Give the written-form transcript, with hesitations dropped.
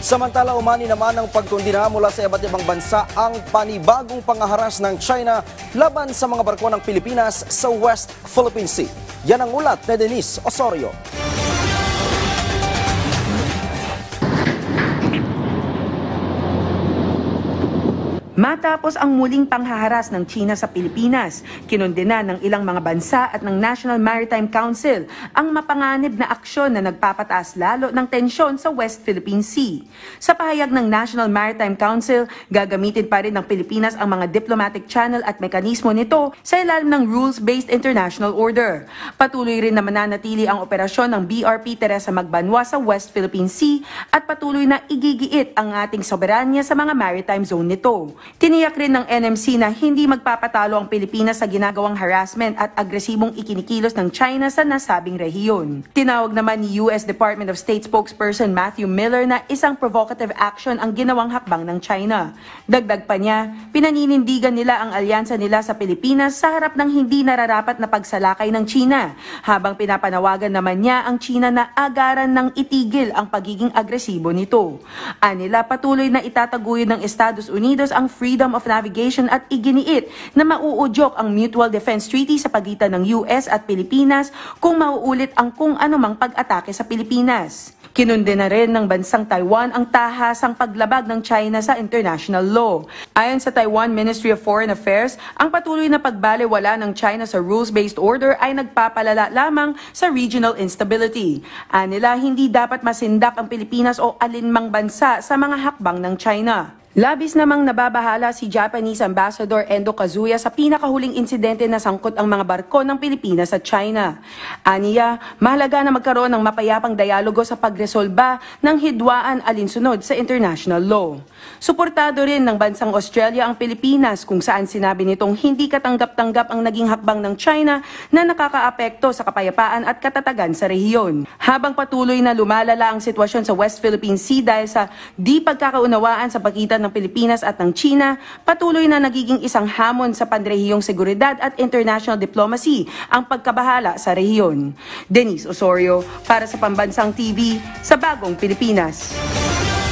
Samantala, umani naman ng pagkundina mula sa iba't ibang bansa ang panibagong pangaharas ng China laban sa mga barko ng Pilipinas sa West Philippine Sea. Yan ang ulat ni Denise Osorio. Matapos ang muling panghaharas ng China sa Pilipinas, kinundena ng ilang mga bansa at ng National Maritime Council ang mapanganib na aksyon na nagpapataas lalo ng tensyon sa West Philippine Sea. Sa pahayag ng National Maritime Council, gagamitin pa rin ng Pilipinas ang mga diplomatic channel at mekanismo nito sa ilalim ng rules-based international order. Patuloy rin na mananatili ang operasyon ng BRP Teresa Magbanwa sa West Philippine Sea at patuloy na igigiit ang ating soberanya sa mga maritime zone nito. Tiniyak rin ng NMC na hindi magpapatalo ang Pilipinas sa ginagawang harassment at agresibong ikinikilos ng China sa nasabing rehiyon. Tinawag naman ni US Department of State spokesperson Matthew Miller na isang provocative action ang ginawang hakbang ng China. Dagdag pa niya, pinaninindigan nila ang alyansa nila sa Pilipinas sa harap ng hindi nararapat na pagsalakay ng China, habang pinapanawagan naman niya ang China na agaran ng itigil ang pagiging agresibo nito. Anila, patuloy na itataguyod ng Estados Unidos ang freedom of navigation at iginiit na mauudyok ang Mutual Defense Treaty sa pagitan ng US at Pilipinas kung mauulit ang kung anumang pag-atake sa Pilipinas. Kinundena rin ng bansang Taiwan ang tahasang paglabag ng China sa international law. Ayon sa Taiwan Ministry of Foreign Affairs, ang patuloy na pagbalewala ng China sa rules-based order ay nagpapalala lamang sa regional instability. Anila, hindi dapat masindak ang Pilipinas o alinmang bansa sa mga hakbang ng China. Labis namang nababahala si Japanese Ambassador Endo Kazuya sa pinakahuling insidente na sangkot ang mga barko ng Pilipinas at China. Aniya, mahalaga na magkaroon ng mapayapang dialogo sa pagresolba ng hidwaan alinsunod sa international law. Suportado rin ng bansang Australia ang Pilipinas kung saan sinabi nitong hindi katanggap-tanggap ang naging hakbang ng China na nakakaapekto sa kapayapaan at katatagan sa rehiyon. Habang patuloy na lumalala ang sitwasyon sa West Philippine Sea dahil sa di pagkakaunawaan sa pagitan ng Pilipinas at ng China, patuloy na nagiging isang hamon sa panrehiyong seguridad at international diplomacy ang pagkabahala sa rehiyon. Denise Osorio para sa Pambansang TV sa Bagong Pilipinas.